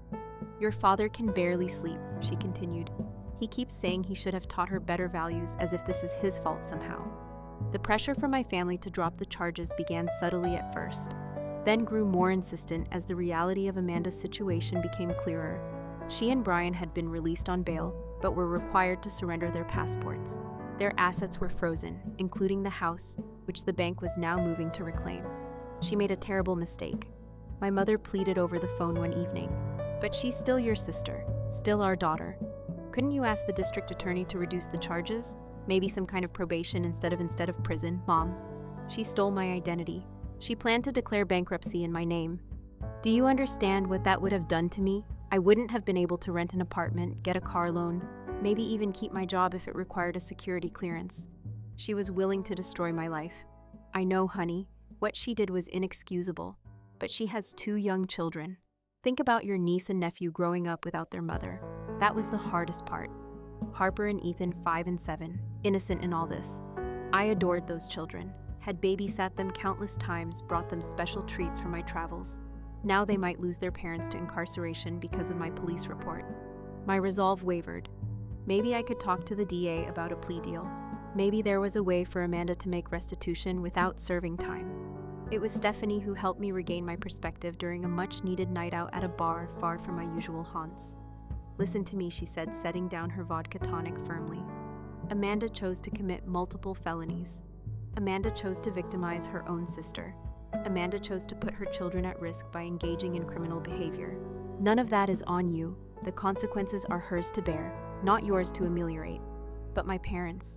"Your father can barely sleep," she continued. "He keeps saying he should have taught her better values, as if this is his fault somehow." The pressure from my family to drop the charges began subtly at first, then grew more insistent as the reality of Amanda's situation became clearer. She and Brian had been released on bail, but were required to surrender their passports. Their assets were frozen, including the house, which the bank was now moving to reclaim. She made a terrible mistake. My mother pleaded over the phone one evening. "But she's still your sister, still our daughter. Couldn't you ask the district attorney to reduce the charges? Maybe some kind of probation instead of prison, Mom." She stole my identity. She planned to declare bankruptcy in my name. Do you understand what that would have done to me? I wouldn't have been able to rent an apartment, get a car loan, maybe even keep my job if it required a security clearance. She was willing to destroy my life. I know, honey, what she did was inexcusable, but she has 2 young children. Think about your niece and nephew growing up without their mother. That was the hardest part. Harper and Ethan, 5 and 7, innocent in all this. I adored those children, had babysat them countless times, brought them special treats for my travels. Now they might lose their parents to incarceration because of my police report. My resolve wavered. Maybe I could talk to the DA about a plea deal. Maybe there was a way for Amanda to make restitution without serving time. It was Stephanie who helped me regain my perspective during a much-needed night out at a bar far from my usual haunts. "Listen to me," she said, setting down her vodka tonic firmly. Amanda chose to commit multiple felonies. Amanda chose to victimize her own sister. Amanda chose to put her children at risk by engaging in criminal behavior. None of that is on you. The consequences are hers to bear, not yours to ameliorate. But my parents,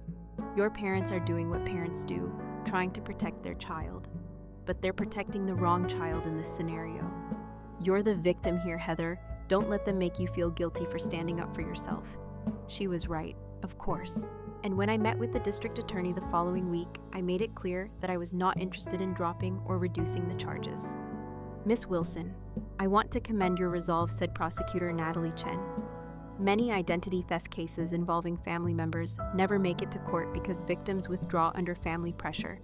your parents are doing what parents do, trying to protect their child. But they're protecting the wrong child in this scenario. You're the victim here, Heather. Don't let them make you feel guilty for standing up for yourself. She was right, of course. And when I met with the district attorney the following week, I made it clear that I was not interested in dropping or reducing the charges. "Miss Wilson, I want to commend your resolve," said Prosecutor Natalie Chen. "Many identity theft cases involving family members never make it to court because victims withdraw under family pressure.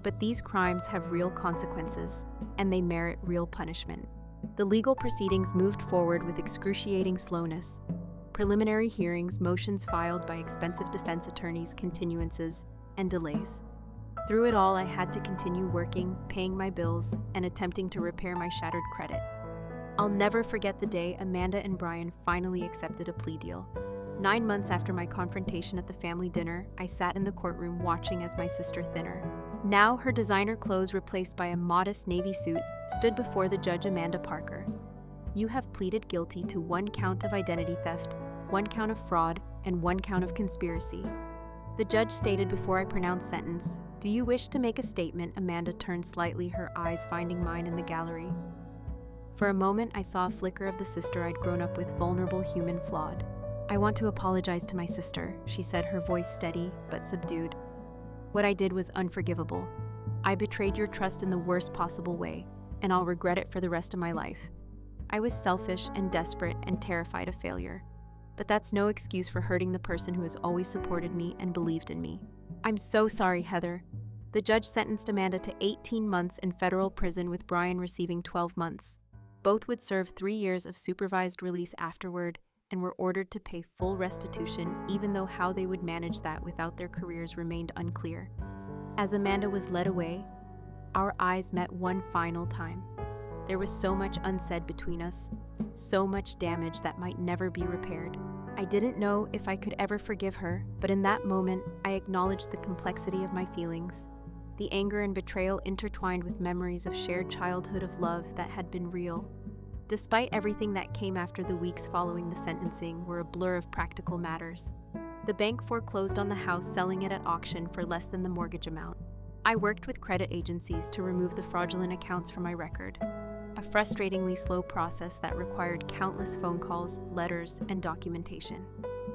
But these crimes have real consequences, and they merit real punishment." The legal proceedings moved forward with excruciating slowness. Preliminary hearings, motions filed by expensive defense attorneys, continuances, and delays. Through it all, I had to continue working, paying my bills, and attempting to repair my shattered credit. I'll never forget the day Amanda and Brian finally accepted a plea deal. 9 months after my confrontation at the family dinner, I sat in the courtroom watching as my sister Thinner, now her designer clothes replaced by a modest navy suit, stood before the judge Amanda Parker. "You have pleaded guilty to 1 count of identity theft, 1 count of fraud, and 1 count of conspiracy." The judge stated before I pronounced sentence, "Do you wish to make a statement?" Amanda turned slightly, her eyes finding mine in the gallery. For a moment, I saw a flicker of the sister I'd grown up with, vulnerable, human, flawed. "I want to apologize to my sister," she said, her voice steady but subdued. "What I did was unforgivable. I betrayed your trust in the worst possible way, and I'll regret it for the rest of my life. I was selfish and desperate and terrified of failure. But that's no excuse for hurting the person who has always supported me and believed in me. I'm so sorry, Heather." The judge sentenced Amanda to 18 months in federal prison, with Brian receiving 12 months. Both would serve 3 years of supervised release afterward, and were ordered to pay full restitution, even though how they would manage that without their careers remained unclear. As Amanda was led away, our eyes met one final time. There was so much unsaid between us, so much damage that might never be repaired. I didn't know if I could ever forgive her, but in that moment, I acknowledged the complexity of my feelings. The anger and betrayal intertwined with memories of shared childhood of love that had been real. Despite everything that came after, the weeks following the sentencing were a blur of practical matters. The bank foreclosed on the house, selling it at auction for less than the mortgage amount. I worked with credit agencies to remove the fraudulent accounts from my record. A frustratingly slow process that required countless phone calls, letters, and documentation.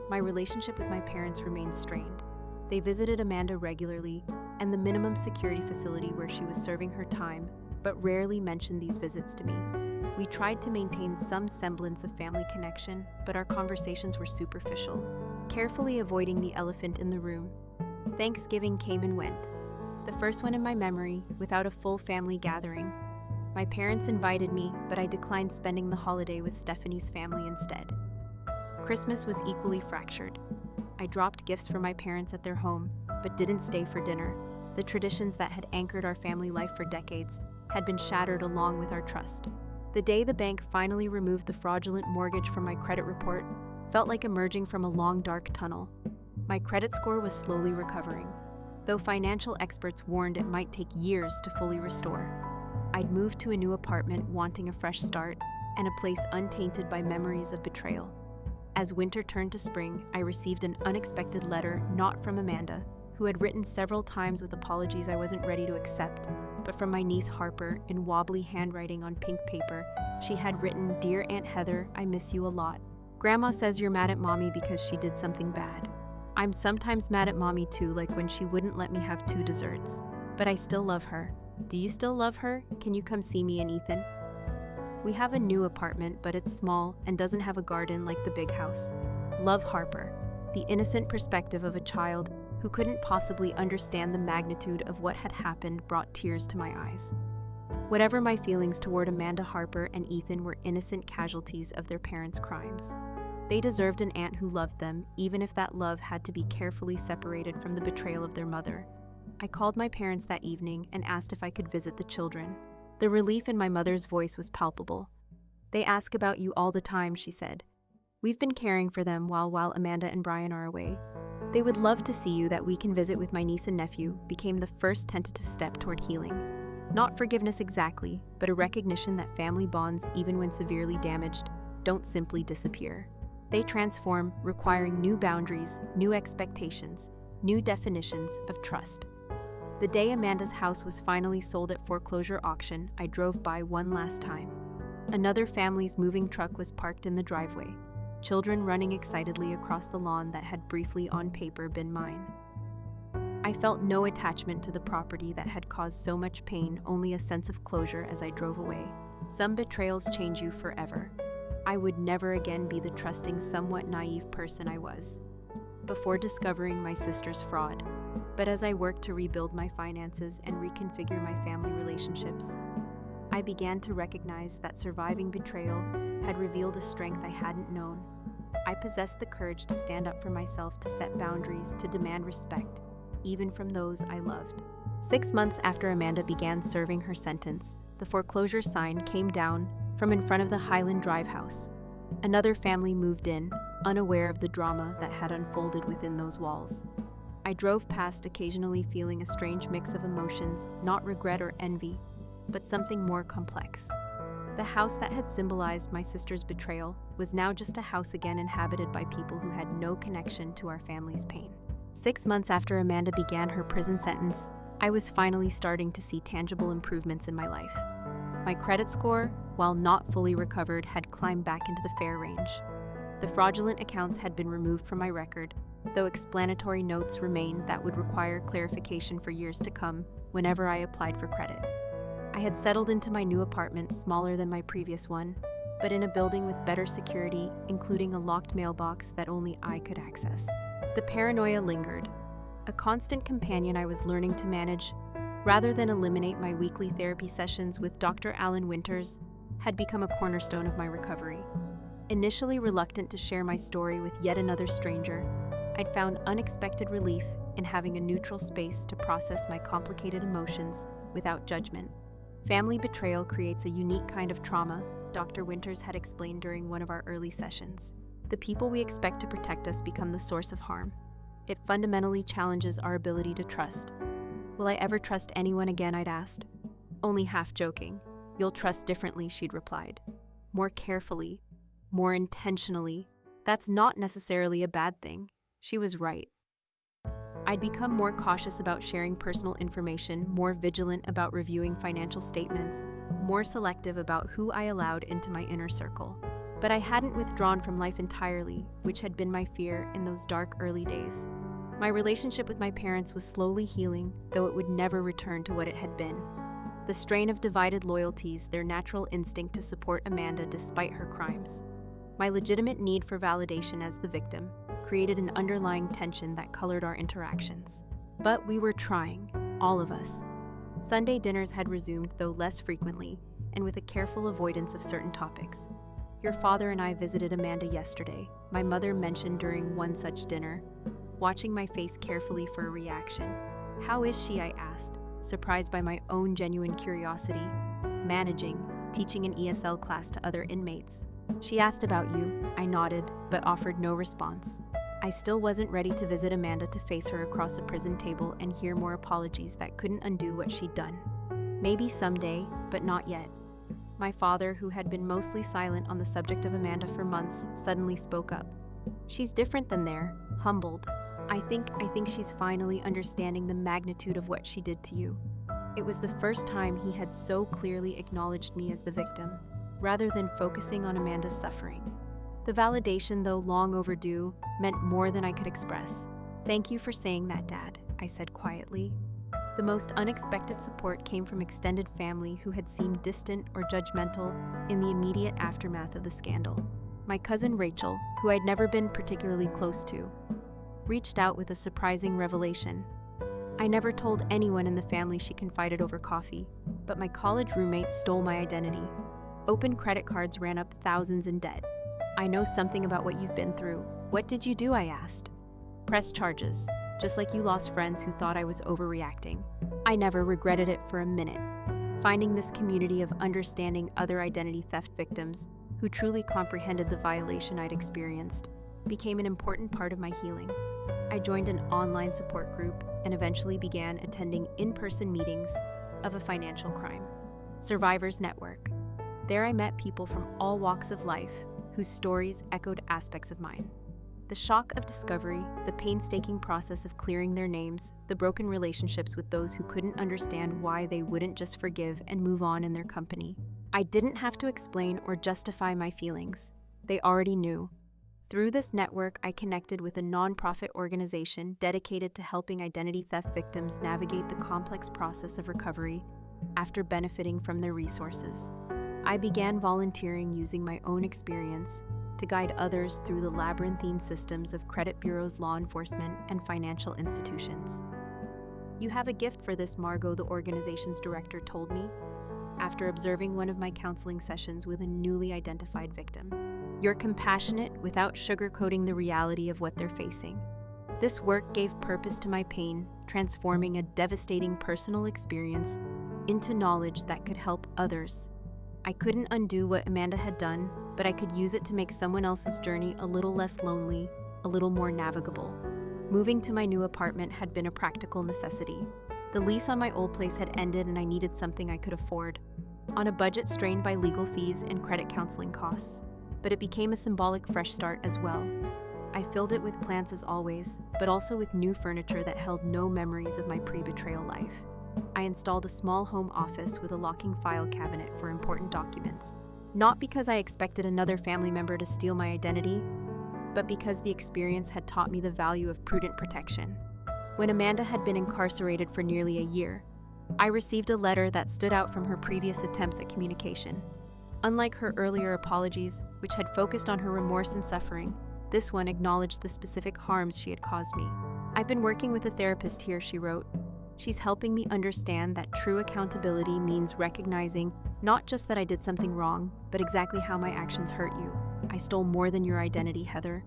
My relationship with my parents remained strained. They visited Amanda regularly, and the minimum security facility where she was serving her time, but rarely mentioned these visits to me. We tried to maintain some semblance of family connection, but our conversations were superficial, carefully avoiding the elephant in the room. Thanksgiving came and went. The first one in my memory, without a full family gathering. My parents invited me, but I declined spending the holiday with Stephanie's family instead. Christmas was equally fractured. I dropped gifts for my parents at their home, but didn't stay for dinner. The traditions that had anchored our family life for decades had been shattered along with our trust. The day the bank finally removed the fraudulent mortgage from my credit report felt like emerging from a long, dark tunnel. My credit score was slowly recovering, though financial experts warned it might take years to fully restore. I'd moved to a new apartment wanting a fresh start and a place untainted by memories of betrayal. As winter turned to spring, I received an unexpected letter not from Amanda, who had written several times with apologies I wasn't ready to accept, but from my niece Harper in wobbly handwriting on pink paper. She had written, "Dear Aunt Heather, I miss you a lot. Grandma says you're mad at Mommy because she did something bad. I'm sometimes mad at Mommy too, like when she wouldn't let me have 2 desserts. But I still love her. Do you still love her? Can you come see me and Ethan? We have a new apartment, but it's small and doesn't have a garden like the big house. Love, Harper." The innocent perspective of a child who couldn't possibly understand the magnitude of what had happened brought tears to my eyes. Whatever my feelings toward Amanda, Harper and Ethan were innocent casualties of their parents' crimes. They deserved an aunt who loved them, even if that love had to be carefully separated from the betrayal of their mother. I called my parents that evening and asked if I could visit the children. The relief in my mother's voice was palpable. "They ask about you all the time," she said. "We've been caring for them while Amanda and Brian are away. They would love to see you. That we can visit with my niece and nephew became the first tentative step toward healing. Not forgiveness exactly, but a recognition that family bonds, even when severely damaged, don't simply disappear. They transform, requiring new boundaries, new expectations, new definitions of trust." The day Amanda's house was finally sold at foreclosure auction, I drove by one last time. Another family's moving truck was parked in the driveway, children running excitedly across the lawn that had briefly on paper been mine. I felt no attachment to the property that had caused so much pain, only a sense of closure as I drove away. Some betrayals change you forever. I would never again be the trusting, somewhat naive person I was before discovering my sister's fraud. But as I worked to rebuild my finances and reconfigure my family relationships, I began to recognize that surviving betrayal had revealed a strength I hadn't known. I possessed the courage to stand up for myself, to set boundaries, to demand respect, even from those I loved. 6 months after Amanda began serving her sentence, the foreclosure sign came down from in front of the Highland Drive house. Another family moved in, unaware of the drama that had unfolded within those walls. I drove past, occasionally feeling a strange mix of emotions, not regret or envy, but something more complex. The house that had symbolized my sister's betrayal was now just a house again, inhabited by people who had no connection to our family's pain. 6 months after Amanda began her prison sentence, I was finally starting to see tangible improvements in my life. My credit score, while not fully recovered, had climbed back into the fair range. The fraudulent accounts had been removed from my record, though explanatory notes remained that would require clarification for years to come whenever I applied for credit. I had settled into my new apartment, smaller than my previous one, but in a building with better security, including a locked mailbox that only I could access. The paranoia lingered, a constant companion I was learning to manage. Rather than eliminate, my weekly therapy sessions with Dr. Alan Winters had become a cornerstone of my recovery. Initially reluctant to share my story with yet another stranger, I'd found unexpected relief in having a neutral space to process my complicated emotions without judgment. Family betrayal creates a unique kind of trauma, Dr. Winters had explained during one of our early sessions. The people we expect to protect us become the source of harm. It fundamentally challenges our ability to trust. "Will I ever trust anyone again?" I'd asked. Only half joking. "You'll trust differently," she'd replied. "More carefully, more intentionally. That's not necessarily a bad thing." She was right. I'd become more cautious about sharing personal information, more vigilant about reviewing financial statements, more selective about who I allowed into my inner circle. But I hadn't withdrawn from life entirely, which had been my fear in those dark early days. My relationship with my parents was slowly healing, though it would never return to what it had been. The strain of divided loyalties, their natural instinct to support Amanda despite her crimes, my legitimate need for validation as the victim, created an underlying tension that colored our interactions. But we were trying, all of us. Sunday dinners had resumed, though less frequently, and with a careful avoidance of certain topics. Your father and I visited Amanda yesterday, my mother mentioned during one such dinner, watching my face carefully for a reaction. How is she, I asked, surprised by my own genuine curiosity. Managing, teaching an ESL class to other inmates. She asked about you. I nodded, but offered no response. I still wasn't ready to visit Amanda to face her across a prison table and hear more apologies that couldn't undo what she'd done. Maybe someday, but not yet. My father, who had been mostly silent on the subject of Amanda for months, suddenly spoke up. She's different than there, humbled. I think she's finally understanding the magnitude of what she did to you. It was the first time he had so clearly acknowledged me as the victim, rather than focusing on Amanda's suffering. The validation, though long overdue, meant more than I could express. Thank you for saying that, Dad, I said quietly. The most unexpected support came from extended family who had seemed distant or judgmental in the immediate aftermath of the scandal. My cousin Rachel, who I'd never been particularly close to, reached out with a surprising revelation. I never told anyone in the family, she confided over coffee, but my college roommate stole my identity. Open credit cards ran up thousands in debt. I know something about what you've been through. What did you do? I asked. Press charges, just like you lost friends who thought I was overreacting. I never regretted it for a minute. Finding this community of understanding other identity theft victims who truly comprehended the violation I'd experienced became an important part of my healing. I joined an online support group and eventually began attending in-person meetings of a financial crime survivors network. There I met people from all walks of life whose stories echoed aspects of mine. The shock of discovery, the painstaking process of clearing their names, the broken relationships with those who couldn't understand why they wouldn't just forgive and move on in their company. I didn't have to explain or justify my feelings. They already knew. Through this network, I connected with a nonprofit organization dedicated to helping identity theft victims navigate the complex process of recovery after benefiting from their resources. I began volunteering using my own experience to guide others through the labyrinthine systems of credit bureaus, law enforcement, and financial institutions. You have a gift for this, Margot, the organization's director told me, after observing one of my counseling sessions with a newly identified victim. You're compassionate without sugarcoating the reality of what they're facing. This work gave purpose to my pain, transforming a devastating personal experience into knowledge that could help others. I couldn't undo what Amanda had done, but I could use it to make someone else's journey a little less lonely, a little more navigable. Moving to my new apartment had been a practical necessity. The lease on my old place had ended and I needed something I could afford, on a budget strained by legal fees and credit counseling costs. But it became a symbolic fresh start as well. I filled it with plants as always, but also with new furniture that held no memories of my pre-betrayal life. I installed a small home office with a locking file cabinet for important documents. Not because I expected another family member to steal my identity, but because the experience had taught me the value of prudent protection. When Amanda had been incarcerated for nearly a year, I received a letter that stood out from her previous attempts at communication. Unlike her earlier apologies, which had focused on her remorse and suffering, this one acknowledged the specific harms she had caused me. I've been working with a therapist here, she wrote. She's helping me understand that true accountability means recognizing not just that I did something wrong, but exactly how my actions hurt you. I stole more than your identity, Heather.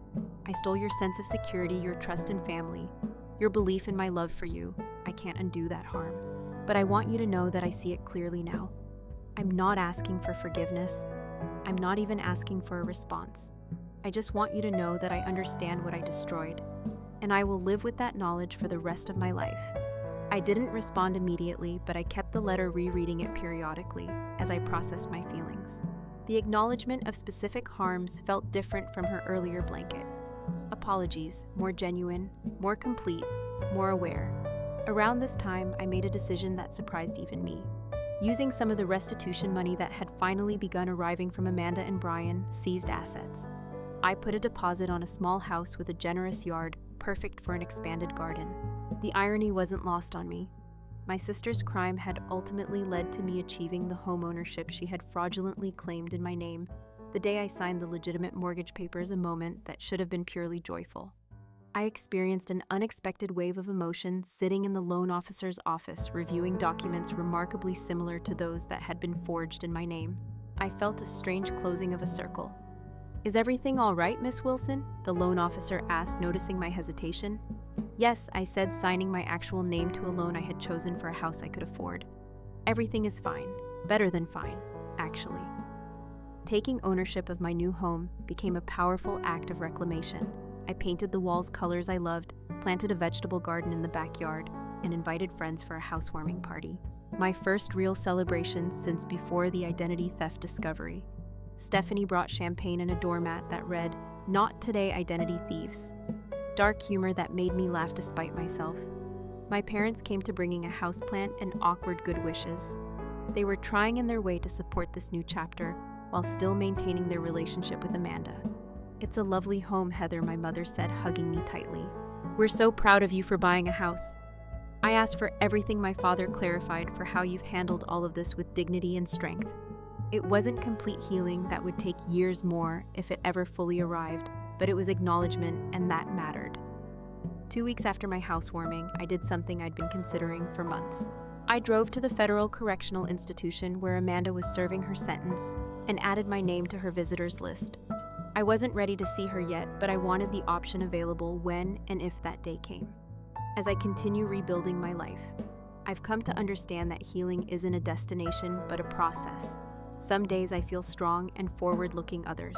I stole your sense of security, your trust in family, your belief in my love for you. I can't undo that harm. But I want you to know that I see it clearly now. I'm not asking for forgiveness. I'm not even asking for a response. I just want you to know that I understand what I destroyed, and I will live with that knowledge for the rest of my life. I didn't respond immediately, but I kept the letter rereading it periodically as I processed my feelings. The acknowledgement of specific harms felt different from her earlier blanket. Apologies, more genuine, more complete, more aware. Around this time, I made a decision that surprised even me. Using some of the restitution money that had finally begun arriving from Amanda and Brian seized assets, I put a deposit on a small house with a generous yard, perfect for an expanded garden. The irony wasn't lost on me. My sister's crime had ultimately led to me achieving the home ownership she had fraudulently claimed in my name the day I signed the legitimate mortgage papers, a moment that should have been purely joyful. I experienced an unexpected wave of emotion sitting in the loan officer's office reviewing documents remarkably similar to those that had been forged in my name. I felt a strange closing of a circle. "Is everything all right, Miss Wilson?" the loan officer asked, noticing my hesitation. "Yes," I said, signing my actual name to a loan I had chosen for a house I could afford. "Everything is fine. Better than fine, actually." Taking ownership of my new home became a powerful act of reclamation. I painted the walls colors I loved, planted a vegetable garden in the backyard, and invited friends for a housewarming party. My first real celebration since before the identity theft discovery. Stephanie brought champagne and a doormat that read, "Not today, identity thieves." Dark humor that made me laugh despite myself. My parents came to bringing a houseplant and awkward good wishes. They were trying in their way to support this new chapter while still maintaining their relationship with Amanda. "It's a lovely home, Heather," my mother said, hugging me tightly. "We're so proud of you for buying a house." I asked for everything. My father clarified for how you've handled all of this with dignity and strength. It wasn't complete healing that would take years more if it ever fully arrived, but it was acknowledgement, and that mattered. 2 weeks after my housewarming, I did something I'd been considering for months. I drove to the Federal Correctional Institution where Amanda was serving her sentence and added my name to her visitors list. I wasn't ready to see her yet, but I wanted the option available when and if that day came. As I continue rebuilding my life, I've come to understand that healing isn't a destination, but a process. Some days I feel strong and forward-looking others.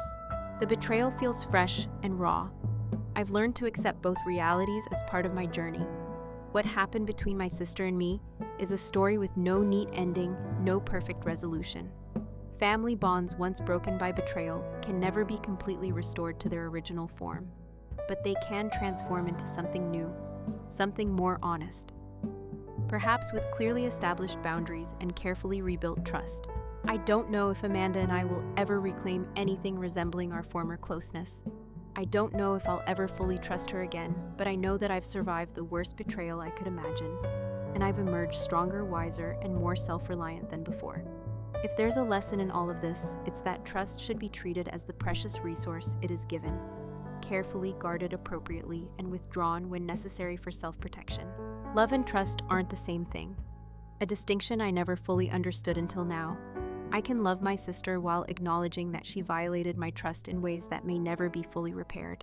The betrayal feels fresh and raw. I've learned to accept both realities as part of my journey. What happened between my sister and me is a story with no neat ending, no perfect resolution. Family bonds once broken by betrayal can never be completely restored to their original form, but they can transform into something new, something more honest. Perhaps with clearly established boundaries and carefully rebuilt trust. I don't know if Amanda and I will ever reclaim anything resembling our former closeness. I don't know if I'll ever fully trust her again, but I know that I've survived the worst betrayal I could imagine, and I've emerged stronger, wiser, and more self-reliant than before. If there's a lesson in all of this, it's that trust should be treated as the precious resource it is given, carefully guarded appropriately, and withdrawn when necessary for self-protection. Love and trust aren't the same thing, a distinction I never fully understood until now. I can love my sister while acknowledging that she violated my trust in ways that may never be fully repaired.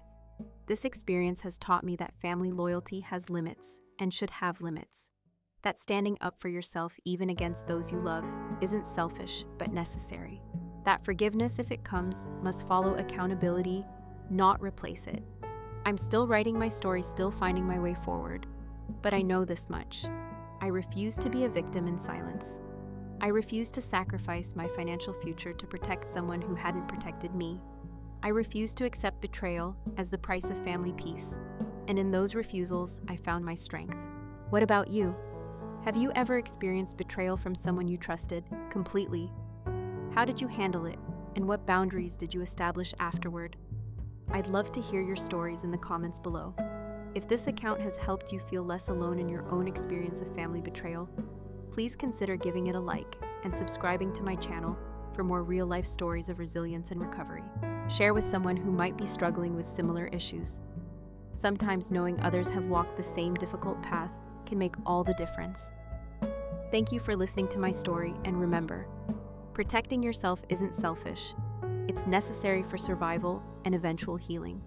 This experience has taught me that family loyalty has limits and should have limits. That standing up for yourself, even against those you love, isn't selfish but necessary. That forgiveness, if it comes, must follow accountability, not replace it. I'm still writing my story, still finding my way forward. But I know this much. I refuse to be a victim in silence. I refuse to sacrifice my financial future to protect someone who hadn't protected me. I refuse to accept betrayal as the price of family peace. And in those refusals, I found my strength. What about you? Have you ever experienced betrayal from someone you trusted completely? How did you handle it, and what boundaries did you establish afterward? I'd love to hear your stories in the comments below. If this account has helped you feel less alone in your own experience of family betrayal, please consider giving it a like and subscribing to my channel for more real-life stories of resilience and recovery. Share with someone who might be struggling with similar issues. Sometimes knowing others have walked the same difficult path can make all the difference. Thank you for listening to my story, and remember, protecting yourself isn't selfish. It's necessary for survival and eventual healing.